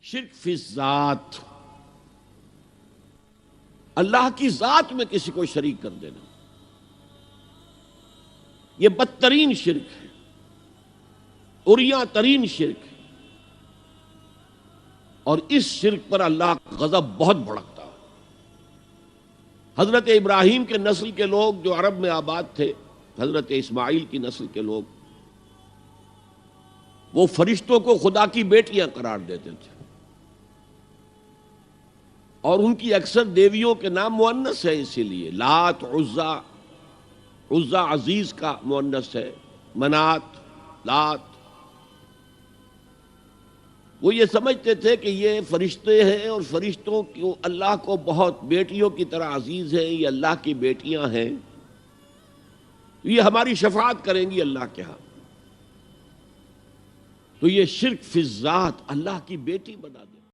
شرک فی الذات، اللہ کی ذات میں کسی کو شریک کر دینا، یہ بدترین شرک ہے، عریاں ترین شرک ہے، اور اس شرک پر اللہ کا غضب بہت بھڑکتا ہے۔ حضرت ابراہیم کے نسل کے لوگ جو عرب میں آباد تھے، حضرت اسماعیل کی نسل کے لوگ، وہ فرشتوں کو خدا کی بیٹیاں قرار دیتے تھے، اور ان کی اکثر دیویوں کے نام مؤنث ہے، اسی لیے لات، عزا، عزا عزیز کا مؤنث ہے، منات، لات۔ وہ یہ سمجھتے تھے کہ یہ فرشتے ہیں اور فرشتوں کو اللہ کو بہت بیٹیوں کی طرح عزیز ہیں، یہ اللہ کی بیٹیاں ہیں، یہ ہماری شفاعت کریں گی اللہ کے ہاں۔ تو یہ شرک فی الذات، اللہ کی بیٹی بنا دے۔